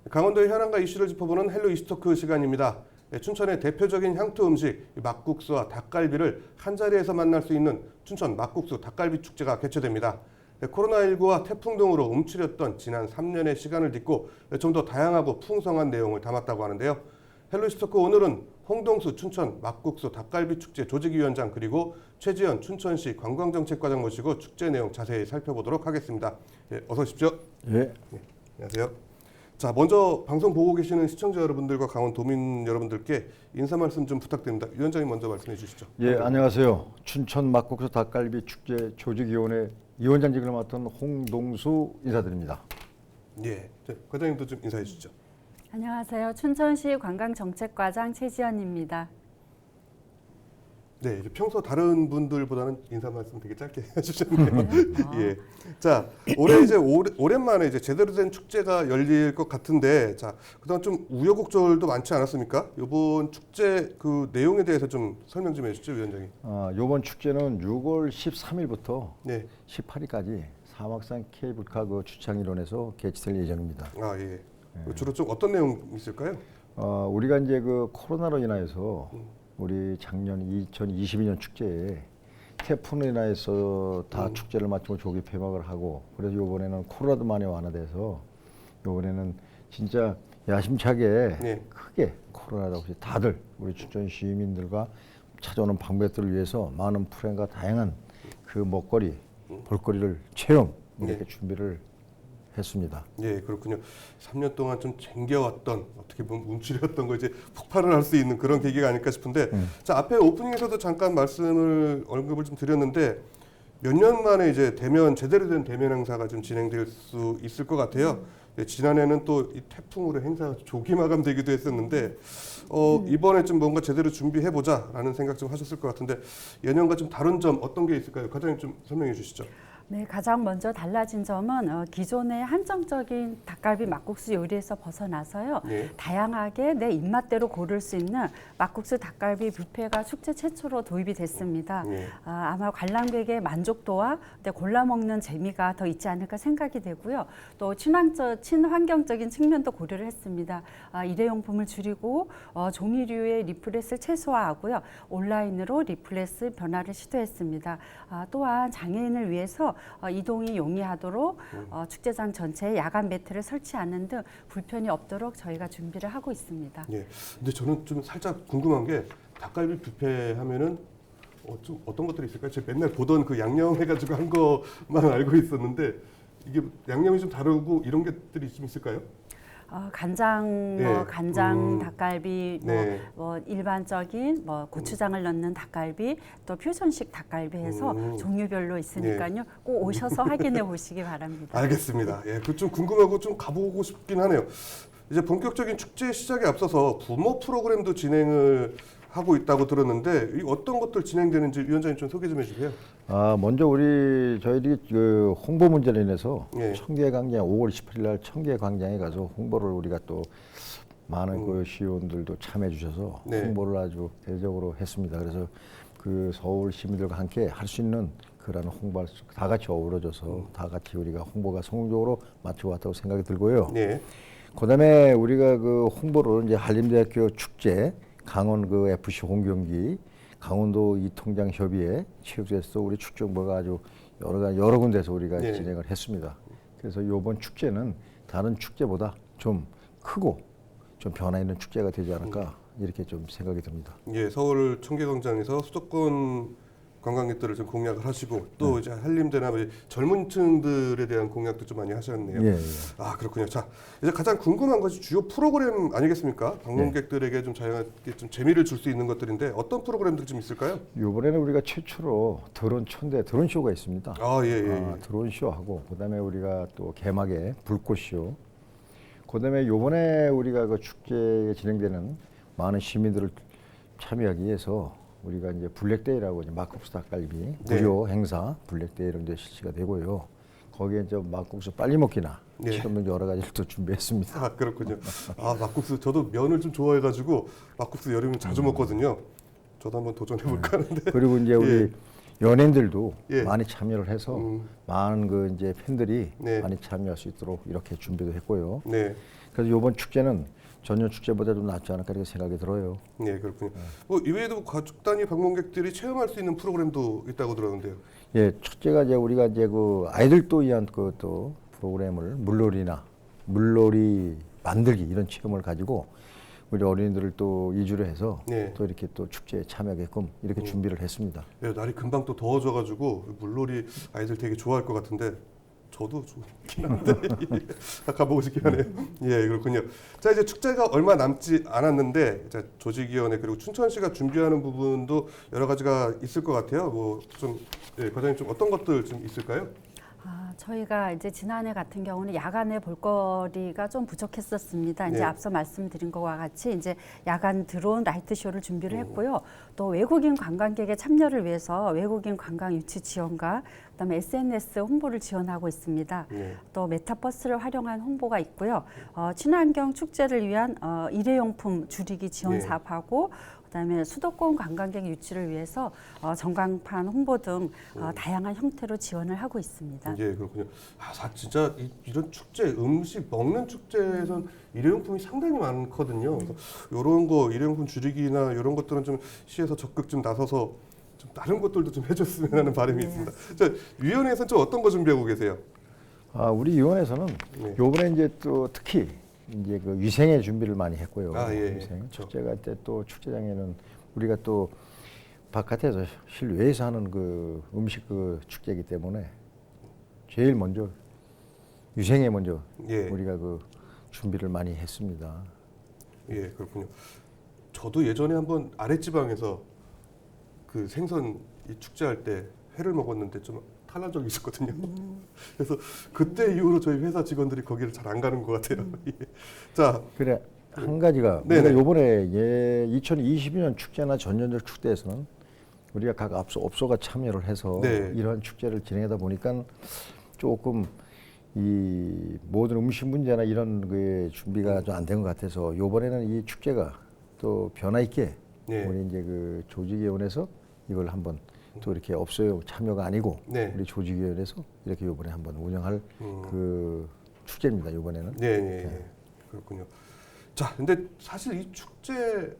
강원도의 현안과 이슈를 짚어보는 헬로 이슈토크 시간입니다. 춘천의 대표적인 향토 음식 막국수와 닭갈비를 한자리에서 만날 수 있는 춘천 막국수 닭갈비 축제가 개최됩니다. 코로나19와 태풍 등으로 움츠렸던 지난 3년의 시간을 딛고 좀 더 다양하고 풍성한 내용을 담았다고 하는데요. 헬로 이슈토크 오늘은 홍동수 춘천 막국수 닭갈비 축제 조직위원장 그리고 최지연 춘천시 관광정책과장 모시고 축제 내용 자세히 살펴보도록 하겠습니다. 어서 오십시오. 네. 안녕하세요. 자, 먼저 방송 보고 계시는 시청자 여러분들과 강원도민 여러분들께 인사 말씀 좀 부탁드립니다. 위원장님 먼저 말씀해 주시죠. 예, 안녕하세요. 춘천 막국수 닭갈비 축제 조직위원회 위원장직을 맡은 홍동수 인사드립니다. 예, 과장님도 좀 인사해 주시죠. 안녕하세요. 춘천시 관광정책과장 최지연입니다. 네, 평소 다른 분들보다는 인사 말씀 되게 짧게 해주셨네요. 예. 자, 올해 이제 오랜만에 이제 제대로 된 축제가 열릴 것 같은데, 자, 그동안 좀 우여곡절도 많지 않았습니까? 이번 축제 그 내용에 대해서 좀 설명 좀 해주시죠, 위원장님. 이번 축제는 6월 13일부터 네. 18일까지 사막산 케이블카 그 주차장일원에서 개최될 예정입니다. 아, 예. 주로 좀 어떤 내용 있을까요? 우리가 이제 그 코로나로 인하여서 우리 작년 2022년 축제에 태풍으로 인하여서 다 축제를 마치고 조기 폐막을 하고, 그래서 이번에는 코로나도 많이 완화돼서 이번에는 진짜 야심차게 네. 크게 코로나도 없이 다들 우리 춘천 시민들과 찾아오는 방문객들을 위해서 많은 프레임과 다양한 그 먹거리, 볼거리를 체험 이렇게 준비를 했습니다. 예, 그렇군요. 3년 동안 좀 쟁겨왔던 어떻게 보면 움츠렸던 거 이제 폭발을 할 수 있는 그런 계기가 아닐까 싶은데, 자, 앞에 오프닝에서도 잠깐 언급을 좀 드렸는데 몇 년 만에 이제 제대로 된 대면 행사가 좀 진행될 수 있을 것 같아요. 예, 지난해는 또 이 태풍으로 행사가 조기 마감되기도 했었는데 이번에 좀 뭔가 제대로 준비해보자라는 생각 좀 하셨을 것 같은데 예년과 좀 다른 점 어떤 게 있을까요? 과장님 좀 설명해 주시죠. 네, 가장 먼저 달라진 점은 기존의 한정적인 닭갈비 막국수 요리에서 벗어나서요. 네. 다양하게 내 입맛대로 고를 수 있는 막국수 닭갈비 뷔페가 축제 최초로 도입이 됐습니다. 네. 아마 관람객의 만족도와 골라 먹는 재미가 더 있지 않을까 생각이 되고요. 또 친환경적인 측면도 고려를 했습니다. 일회용품을 줄이고 종이류의 리플렛을 최소화하고요. 온라인으로 리플렛 변화를 시도했습니다. 또한 장애인을 위해서 이동이 용이하도록 축제장 전체에 야간 매트를 설치하는 등 불편이 없도록 저희가 준비를 하고 있습니다. 예. 근데 저는 좀 살짝 궁금한 게 닭갈비 뷔페 하면은 좀 어떤 것들이 있을까요? 제가 맨날 보던 그 양념 해가지고 한 것만 알고 있었는데 이게 양념이 좀 다르고 이런 것들이 좀 있을까요? 간장, 네. 간장 닭갈비, 네. 일반적인 고추장을 넣는 닭갈비, 또 퓨전식 닭갈비 해서 종류별로 있으니까요. 꼭 오셔서 확인해 보시기 바랍니다. 알겠습니다. 예, 그 좀 궁금하고 좀 가보고 싶긴 하네요. 이제 본격적인 축제 시작에 앞서서 부모 프로그램도 진행을 하고 있다고 들었는데 어떤 것들 진행되는지 위원장님 좀 소개 좀 해주세요. 먼저 저희들이 그 홍보 문제로 인해서 예. 청계광장 5월 18일 날 청계광장에 가서 홍보를 우리가 또 많은 그 시의원들도 참여해 주셔서 네. 홍보를 아주 대대적으로 했습니다. 그래서 그 서울 시민들과 함께 할 수 있는 그런 홍보를 다 같이 어우러져서 다 같이 우리가 홍보가 성공적으로 마치고 왔다고 생각이 들고요. 네. 그다음에 우리가 그 홍보를 이제 한림대학교 축제, 강원 그 FC 홈경기, 강원도 이통장 협의회, 체육제에서 우리 축제정보가 아주 여러 군데서 우리가 네. 진행을 했습니다. 그래서 이번 축제는 다른 축제보다 좀 크고 좀 변화 있는 축제가 되지 않을까 이렇게 좀 생각이 듭니다. 예, 서울 청계광장에서 수도권 관광객들을 좀 공략을 하시고 또 이제 한림대나 젊은 층들에 대한 공약도 좀 많이 하셨네요. 예. 아, 그렇군요. 자, 이제 가장 궁금한 것이 주요 프로그램 아니겠습니까? 방문객들에게 좀 다양하게 좀 재미를 줄 수 있는 것들인데 어떤 프로그램들 좀 있을까요? 이번에는 우리가 최초로 드론 쇼가 있습니다. 아, 예. 드론 쇼하고 그다음에 우리가 또 개막에 불꽃 쇼. 그다음에 이번에 우리가 그 축제에 진행되는 많은 시민들을 참여하기 위해서 우리가 이제 블랙데이라고 이제 막국수 닭갈비 무료 행사 블랙데이 이런 데 실시가 되고요. 거기에 이제 막국수 빨리 먹기나 체험 여러 가지를 또 준비했습니다. 아, 그렇군요. 아, 막국수 저도 면을 좀 좋아해가지고 막국수 여름에 자주 먹거든요. 저도 한번 도전해볼까 하는데. 그리고 이제 우리 연예인들도 예. 많이 참여를 해서 많은 그 이제 팬들이 네. 많이 참여할 수 있도록 이렇게 준비도 했고요. 네. 그래서 이번 축제는 전년 축제보다도 낫지 않을까 이렇게 생각이 들어요. 네, 그렇군요. 뭐 이외에도 가족 단위 방문객들이 체험할 수 있는 프로그램도 있다고 들었는데요. 예, 첫째가 이제 우리가 이제 그 아이들도 위한 그 또 프로그램을 물놀이 만들기 이런 체험을 가지고 우리 어린이들을 또 이주를 해서 네. 또 이렇게 또 축제에 참여하게끔 이렇게 준비를 했습니다. 예, 날이 금방 또 더워져가지고 물놀이 아이들 되게 좋아할 것 같은데 저도 좋긴 한데 예, 가보고 싶긴 하네요. 예, 그렇군요. 자, 이제 축제가 얼마 남지 않았는데 이제 조직위원회 그리고 춘천시가 준비하는 부분도 여러 가지가 있을 것 같아요. 뭐 좀 과장님 좀 어떤 것들 좀 있을까요? 저희가 이제 지난해 같은 경우는 야간에 볼거리가 좀 부족했었습니다. 이제 네. 앞서 말씀드린 것과 같이 이제 야간 드론 라이트 쇼를 준비를 했고요. 또 외국인 관광객의 참여를 위해서 외국인 관광 유치 지원과 그다음에 SNS 홍보를 지원하고 있습니다. 네. 또 메타버스를 활용한 홍보가 있고요. 친환경 축제를 위한 일회용품 줄이기 지원 네. 사업하고 그다음에 수도권 관광객 유치를 위해서 전광판 홍보 등 다양한 형태로 지원을 하고 있습니다. 예, 그렇군요. 진짜 이런 축제, 음식 먹는 축제에선 일회용품이 상당히 많거든요. 이런 거 일회용품 줄이기나 이런 것들은 좀 시에서 적극 좀 나서서 좀 다른 것들도 좀 해줬으면 하는 바람이 있습니다. 자, 위원회에서는 좀 어떤 거 준비하고 계세요? 우리 위원회에서는 네. 요번에 이제 또 특히 이제 그 위생의 준비를 많이 했고요. 예. 위생. 그렇죠. 축제가 때 또 축제장에는 우리가 또 바깥에서 실외에서 하는 그 음식 그 축제이기 때문에 제일 먼저 위생에 먼저 예. 우리가 그 준비를 많이 했습니다. 예, 그렇군요. 저도 예전에 한번 아랫지방에서 그 생선 이 축제할 때 회를 먹었는데 좀 탈난 적이 있었거든요. 그래서 그때 이후로 저희 회사 직원들이 거기를 잘 안 가는 것 같아요. 예. 자, 그래 한 가지가 네네. 우리가 요번에 2022년 축제나 전년적 축제에서는 우리가 각 업소가 참여를 해서 네. 이러한 축제를 진행하다 보니까 조금 이 모든 음식 문제나 이런 그 준비가 좀 안 된 것 같아서 요번에는 이 축제가 또 변화 있게 네. 우리 이제 그 조직위원회에서 이걸 한번 또 이렇게 업소의 참여가 아니고 네. 우리 조직위원회에서 이렇게 요번에 한번 운영할 그 축제입니다. 요번에는. 네, 네, 그렇군요. 자, 근데 사실 이 축제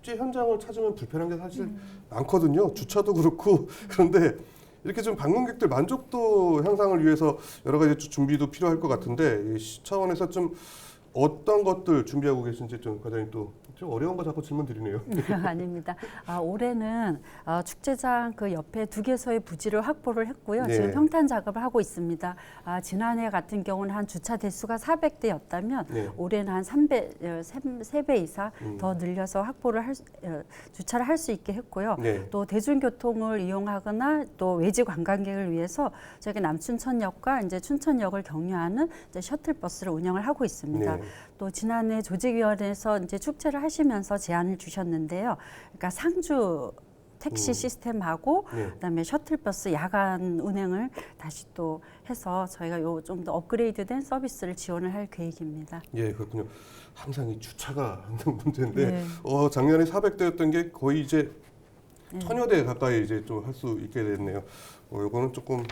현장을 찾으면 불편한 게 사실 많거든요. 주차도 그렇고 그런데 이렇게 좀 방문객들 만족도 향상을 위해서 여러 가지 준비도 필요할 것 같은데 이 시 차원에서 좀 어떤 것들 준비하고 계신지 좀 과장님 또 좀 어려운 거 자꾸 질문 드리네요. 아닙니다. 올해는 축제장 그 옆에 2개소의 부지를 확보를 했고요. 네. 지금 평탄 작업을 하고 있습니다. 지난해 같은 경우는 한 주차 대수가 400대였다면 네. 올해는 한 3배 이상 더 늘려서 확보를 주차를 할 수 있게 했고요. 네. 또 대중교통을 이용하거나 또 외지 관광객을 위해서 저기 남춘천역과 이제 춘천역을 경유하는 이제 셔틀버스를 운영을 하고 있습니다. 네. 또 지난해 조직위원회에서 이제 축제를 하시면서 제안을 주셨는데요. 그러니까 상주 택시 시스템하고 네. 그다음에 셔틀버스 야간 운행을 다시 또 해서 저희가 요 좀 더 업그레이드된 서비스를 지원을 할 계획입니다. 예, 그렇군요. 항상 이 주차가 항상 문제인데 네. 작년에 400대였던 게 거의 이제 1000여 대 가까이 이제 좀 할 수 있게 됐네요. 요거는 조금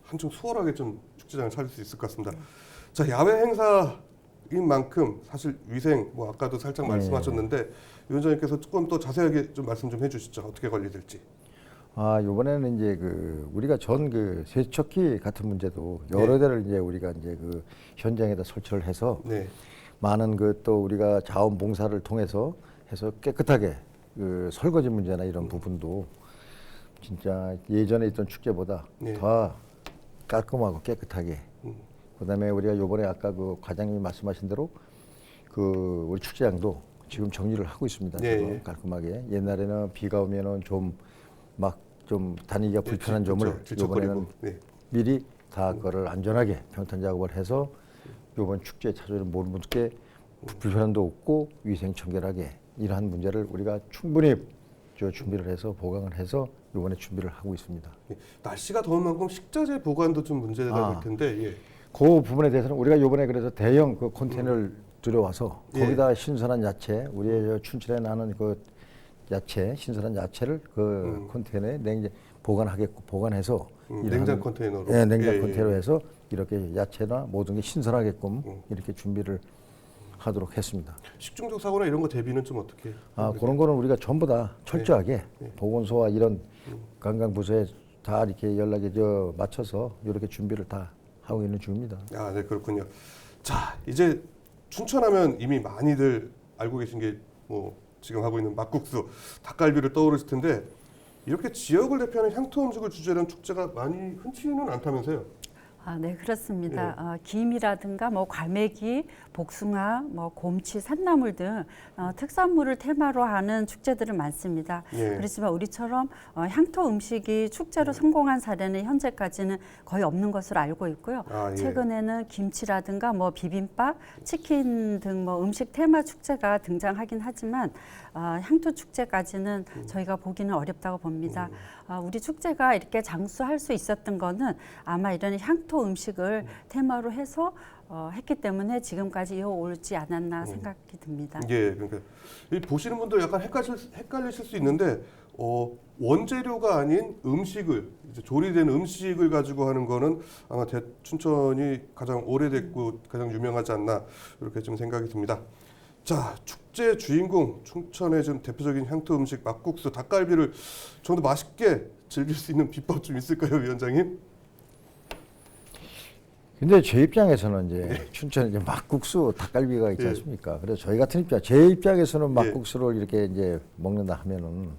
한층 수월하게 좀 축제장을 찾을 수 있을 것 같습니다. 자, 야외 행사인 만큼 사실 위생 뭐 아까도 살짝 말씀하셨는데 위원장님께서 조금 더 자세하게 좀 말씀 좀 해주시죠. 어떻게 관리될지. 이번에는 이제 그 우리가 전 그 세척기 같은 문제도 여러 대를 이제 우리가 이제 그 현장에다 설치를 해서 네. 많은 그 또 우리가 자원봉사를 통해서 해서 깨끗하게 그 설거지 문제나 이런 부분도 진짜 예전에 있던 축제보다 네. 더 깔끔하고 깨끗하게. 그다음에 우리가 요번에 아까 그 과장님이 말씀하신 대로 그 우리 축제장도 지금 정리를 하고 있습니다. 네, 지금 예. 깔끔하게. 옛날에는 비가 오면은 좀 막 좀 다니기가 불편한 점을 그렇죠. 요번에는 네. 미리 다 그거를 안전하게 평탄 작업을 해서 요번 축제에 찾아오는 모든 분들께 불편함도 없고 위생 청결하게 이러한 문제를 우리가 충분히 준비를 해서 보강을 해서 요번에 준비를 하고 있습니다. 예. 날씨가 더운 만큼 식자재 보관도 좀 문제가 될 텐데 예. 그 부분에 대해서는 우리가 요번에 그래서 대형 그 컨테이너를 들여와서 예. 거기다 신선한 야채, 우리의 춘천에 나는 그 야채, 신선한 야채를 그 컨테이너에 보관해서 냉장 컨테이너로. 네, 냉장 예, 컨테이너로 해서 이렇게 야채나 모든 게 신선하게끔 이렇게 준비를 하도록 했습니다. 식중독 사고나 이런 거 대비는 좀 어떻게? 그런 거는 우리가 전부 다 철저하게 보건소와 이런 관광부서에 다 이렇게 연락에 맞춰서 이렇게 준비를 다 하고 있는 중입니다. 아, 네, 그렇군요. 자, 이제 춘천하면 이미 많이들 알고 계신 게 뭐 지금 하고 있는 막국수, 닭갈비를 떠오르실 텐데 이렇게 지역을 대표하는 향토 음식을 주제로 한 축제가 많이 흔치는 않다면서요? 네, 그렇습니다. 김이라든가 뭐 과메기, 복숭아, 뭐 곰치, 산나물 등 특산물을 테마로 하는 축제들은 많습니다. 예. 그렇지만 우리처럼 향토 음식이 축제로 성공한 사례는 현재까지는 거의 없는 것으로 알고 있고요. 예. 최근에는 김치라든가 뭐 비빔밥, 치킨 등 뭐 음식 테마 축제가 등장하긴 하지만 향토 축제까지는 저희가 보기는 어렵다고 봅니다. 우리 축제가 이렇게 장수할 수 있었던 거는 아마 이런 향토 음식을 테마로 해서 했기 때문에 지금까지 이어오지 않았나 생각이 듭니다. 예, 그러니까 이 보시는 분들 약간 헷갈리실 수 있는데 원재료가 아닌 음식을 이제 조리된 음식을 가지고 하는 거는 아마 춘천이 가장 오래됐고 가장 유명하지 않나 이렇게 좀 생각이 듭니다. 자, 축제 주인공 춘천의 좀 대표적인 향토 음식 막국수, 닭갈비를 좀 더 맛있게 즐길 수 있는 비법 좀 있을까요, 위원장님? 근데 제 입장에서는 이제 춘천에 이제 막국수, 닭갈비가 있지 않습니까? 그래서 저희 같은 제 입장에서는 막국수를 이렇게 이제 먹는다 하면은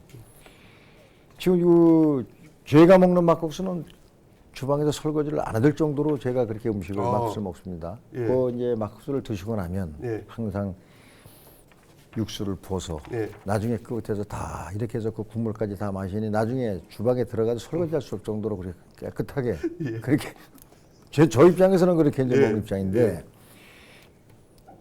지금 제가 먹는 막국수는 주방에서 설거지를 안 할 정도로 제가 그렇게 음식을 막국수를 먹습니다. 그 이제 막국수를 드시고 나면 항상 육수를 부어서 나중에 그 끝에서 다 이렇게 해서 그 국물까지 다 마시니 나중에 주방에 들어가서 설거지할 수 없을 정도로 그렇게 깨끗하게 그렇게 저 입장에서는 그렇게 이제 먹는 입장인데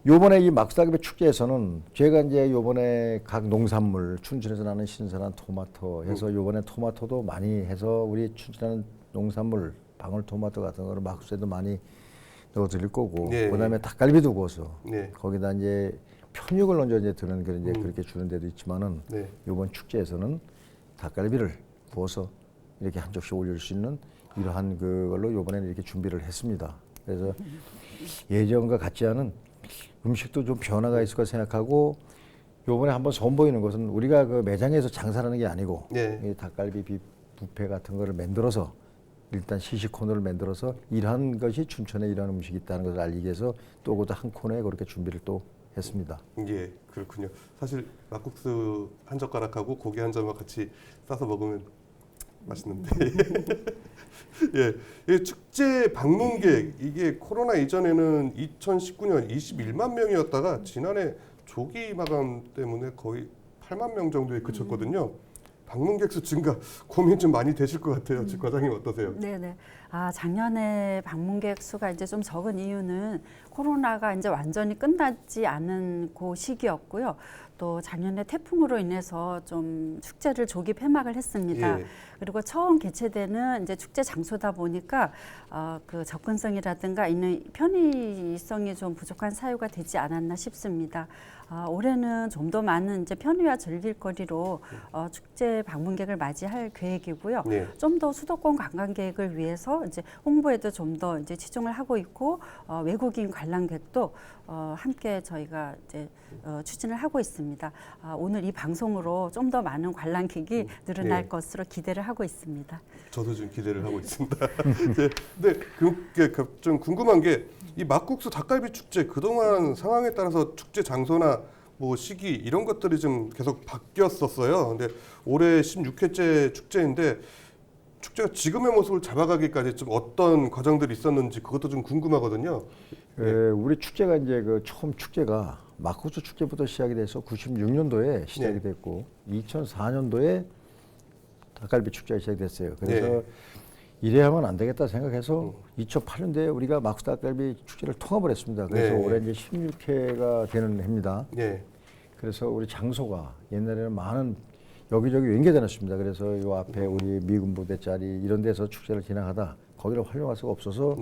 요번에 이 막국수닭갈비 축제에서는 제가 이제 요번에 각 농산물 춘천에서 나는 신선한 토마토 해서 요번에 토마토도 많이 해서 우리 춘천하는 농산물 방울토마토 같은 거를 막국수에도 많이 넣어드릴 거고 그다음에 닭갈비도 구워서 거기다 이제 편육을 얹어 이제 드는 게 이제 그렇게 주는 데도 있지만은 이번 축제에서는 닭갈비를 구워서 이렇게 한 접시 올릴 수 있는 이러한 그걸로 이번에는 이렇게 준비를 했습니다. 그래서 예전과 같지 않은 음식도 좀 변화가 있을 거 생각하고 이번에 한번 선보이는 것은 우리가 그 매장에서 장사하는 게 아니고 이 닭갈비 뷔페 같은 거를 만들어서 일단 시식 코너를 만들어서 이러한 것이 춘천에 이러한 음식이 있다는 것을 알리기 위해서 또 그것도 한 코너에 그렇게 준비를 또 했습니다. 예, 그렇군요. 사실 막국수 한 젓가락하고 고기 한 점과 같이 싸서 먹으면 맛있는데 예, 축제 방문객 이게 코로나 이전에는 2019년 21만 명이었다가 지난해 조기 마감 때문에 거의 8만 명 정도에 그쳤거든요. 방문객 수 증가 고민 좀 많이 되실 것 같아요. 지 과장님 어떠세요? 네네. 작년에 방문객 수가 이제 좀 적은 이유는 코로나가 이제 완전히 끝나지 않은 그 시기였고요. 또 작년에 태풍으로 인해서 좀 축제를 조기 폐막을 했습니다. 그리고 처음 개최되는 이제 축제 장소다 보니까 그 접근성이라든가 있는 편의성이 좀 부족한 사유가 되지 않았나 싶습니다. 올해는 좀 더 많은 이제 편의와 즐길거리로 축제 방문객을 맞이할 계획이고요. 좀 더 수도권 관광객을 위해서 이제 홍보에도 좀 더 이제 치중을 하고 있고 외국인 관람객도 함께 저희가 이제 추진을 하고 있습니다. 오늘 이 방송으로 좀 더 많은 관람객이 늘어날 것으로 기대를 하고 있습니다. 저도 좀 기대를 하고 있습니다. 네, 좀 궁금한 게 이 막국수 닭갈비 축제 그동안 상황에 따라서 축제 장소나 뭐 시기 이런 것들이 좀 계속 바뀌었었어요. 근데 올해 16회째 축제인데 축제가 지금의 모습을 잡아가기까지 좀 어떤 과정들이 있었는지 그것도 좀 궁금하거든요. 우리 축제가 이제 그 처음 축제가 막국수 축제부터 시작이 돼서 96년도에 시작이 됐고 2004년도에 닭갈비 축제가 시작됐어요. 그래서 이래야만 안 되겠다 생각해서 2008년도에 우리가 막국수 닭갈비 축제를 통합을 했습니다. 그래서 올해 이제 16회가 되는 해입니다. 그래서 우리 장소가 옛날에는 많은 여기저기 연계되었습니다. 그래서 이 앞에 우리 미군 부대 자리 이런 데서 축제를 진행하다 거기를 활용할 수가 없어서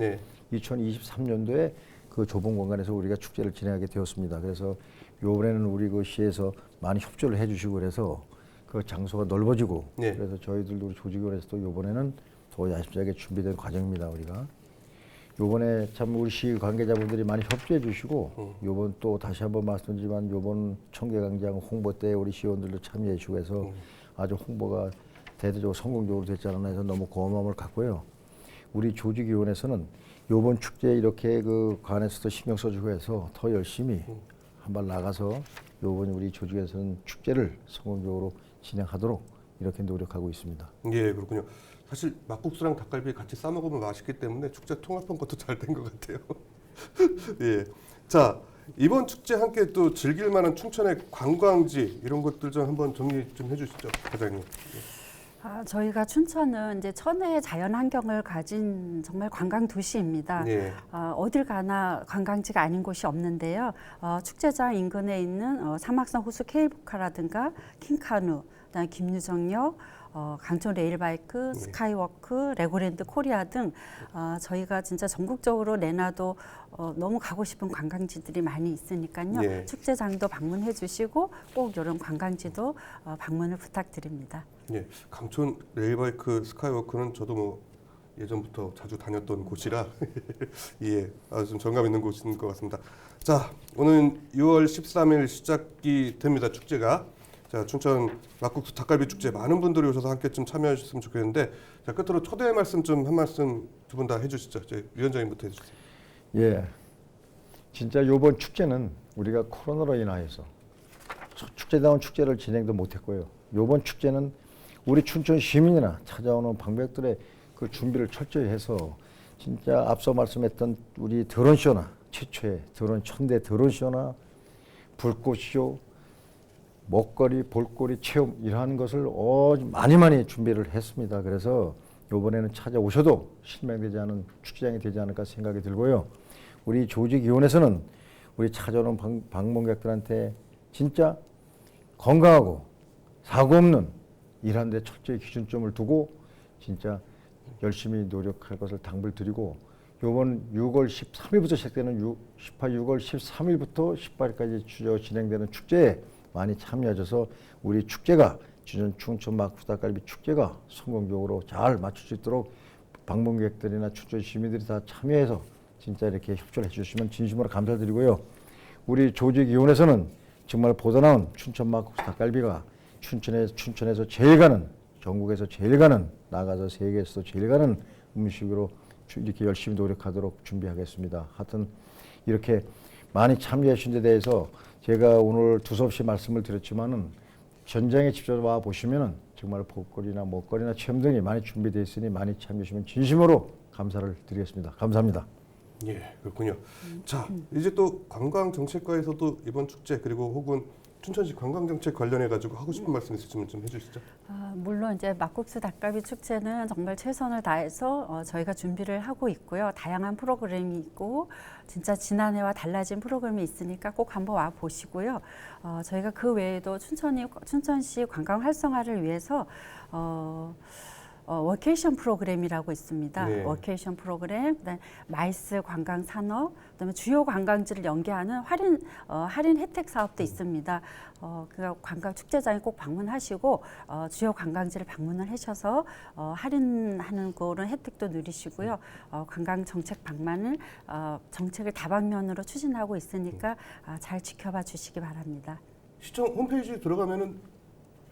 2023년도에 그 좁은 공간에서 우리가 축제를 진행하게 되었습니다. 그래서 이번에는 우리 그 시에서 많이 협조를 해주시고 그래서 그 장소가 넓어지고 예. 그래서 저희들도 우리 조직위원회에서도 이번에는 더 야심차게 준비된 과정입니다. 우리가 이번에 참 우리 시 관계자분들이 많이 협조해 주시고 이번 또 다시 한번 말씀드리지만 이번 청계광장 홍보 때 우리 시의원들도 참여해 주고 해서 아주 홍보가 대대적으로 성공적으로 됐지 않았나 해서 너무 고마움을 갖고요. 우리 조직위원회에서는 이번 축제에 이렇게 그 관에서도 신경 써주고 해서 더 열심히 한발 나가서 이번 우리 조직에서는 축제를 성공적으로 진행하도록 이렇게 노력하고 있습니다. 예, 그렇군요. 사실 막국수랑 닭갈비 같이 싸 먹으면 맛있기 때문에 축제 통합한 것도 잘 된 것 같아요. 예. 자, 이번 축제 함께 또 즐길 만한 춘천의 관광지 이런 것들 좀 한번 정리 좀 해주시죠, 과장님. 저희가 춘천은 이제 천혜의 자연 환경을 가진 정말 관광 도시입니다. 예. 어딜 가나 관광지가 아닌 곳이 없는데요. 축제장 인근에 있는 사막산 호수 케이블카라든가 킹카누, 그다음에 김유정역, 강촌 레일바이크, 스카이워크, 레고랜드 코리아 등 저희가 진짜 전국적으로 내놔도 너무 가고 싶은 관광지들이 많이 있으니까요. 예. 축제장도 방문해 주시고 꼭 이런 관광지도 방문을 부탁드립니다. 예, 강촌 레일바이크 스카이워크는 저도 뭐 예전부터 자주 다녔던 곳이라 예, 아주 좀 정감 있는 곳인 것 같습니다. 자, 오늘 6월 13일 시작이 됩니다. 축제가. 자, 춘천 막국수 닭갈비 축제 많은 분들이 오셔서 함께 좀 참여해 주셨으면 좋겠는데, 자, 끝으로 초대 말씀 좀 한 말씀 두 분 다 해주시죠. 저희 위원장님부터 해주세요. 예, 진짜 이번 축제는 우리가 코로나로 인하여서 축제다운 축제를 진행도 못했고요. 이번 축제는 우리 춘천 시민이나 찾아오는 방문객들의 그 준비를 철저히 해서 진짜 앞서 말씀했던 우리 드론쇼나 최초의 천대 드론쇼나 불꽃쇼, 먹거리, 볼거리 체험 이러한 것을 많이 준비를 했습니다. 그래서 이번에는 찾아오셔도 실망되지 않은 축제장이 되지 않을까 생각이 들고요. 우리 조직위원회에서는 우리 찾아오는 방문객들한테 진짜 건강하고 사고 없는 일하는 데 철저히 기준점을 두고 진짜 열심히 노력할 것을 당부를 드리고 이번 6월 13일부터 시작되는 6월 13일부터 18일까지 진행되는 축제에 많이 참여하셔서 우리 축제가 춘천 막국수 닭갈비 축제가 성공적으로 잘 맞출 수 있도록 방문객들이나 춘천 시민들이 다 참여해서 진짜 이렇게 협조를 해주시면 진심으로 감사드리고요. 우리 조직위원회에서는 정말 보다 나은 춘천 막국수 닭갈비가 춘천에서 제일 가는, 전국에서 제일 가는, 나가서 세계에서도 제일 가는 음식으로 이렇게 열심히 노력하도록 준비하겠습니다. 하여튼 이렇게 많이 참여해 주신 데 대해서 제가 오늘 두서없이 말씀을 드렸지만은 전장에 직접 와 보시면은 정말 볼거리나 먹거리나 체험 등이 많이 준비되어 있으니 많이 참여해 주시면 진심으로 감사를 드리겠습니다. 감사합니다. 예, 그렇군요. 자, 이제 또 관광정책과에서도 이번 축제 그리고 혹은 춘천시 관광정책 관련해 가지고 하고 싶은 말씀 있으시면 좀 해주시죠. 물론 이제 막국수 닭갈비 축제는 정말 최선을 다해서 저희가 준비를 하고 있고요. 다양한 프로그램이 있고 진짜 지난해와 달라진 프로그램이 있으니까 꼭 한번 와 보시고요. 저희가 그 외에도 춘천시 관광 활성화를 위해서 워케이션 프로그램이라고 있습니다. 네. 워케이션 프로그램, 그다음에 마이스 관광 산업, 그다음에 주요 관광지를 연계하는 할인 혜택 사업도 있습니다. 그 관광 축제장에 꼭 방문하시고 주요 관광지를 방문을 하셔서 할인하는 그런 혜택도 누리시고요. 관광 정책 방문을 정책을 다방면으로 추진하고 있으니까 잘 지켜봐 주시기 바랍니다. 시청 홈페이지 들어가면은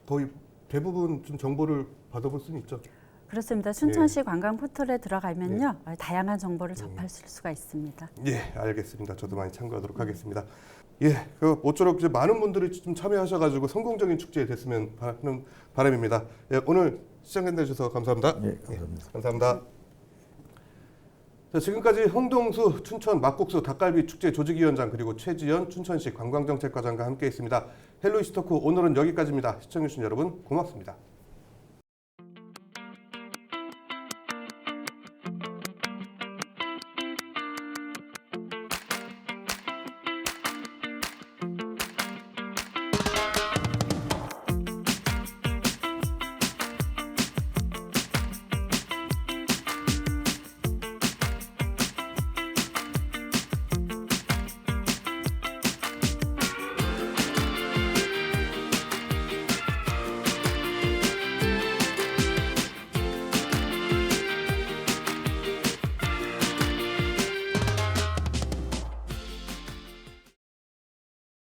거의 대부분 좀 정보를 받아볼 수는 있죠. 그렇습니다. 춘천시 관광 포털에 들어가면요. 다양한 정보를 접하실 수가 있습니다. 예, 알겠습니다. 저도 많이 참고하도록 하겠습니다. 예, 모쪼록 이제 많은 분들이 좀 참여하셔가지고 성공적인 축제 됐으면 하는 바람입니다. 예, 오늘 시청해 주셔서 감사합니다. 예, 감사합니다. 예, 감사합니다. 자, 지금까지 홍동수 춘천 막국수 닭갈비 축제 조직위원장 그리고 최지연 춘천시 관광정책과장과 함께했습니다. 헬로이스토크 오늘은 여기까지입니다. 시청해주신 여러분 고맙습니다.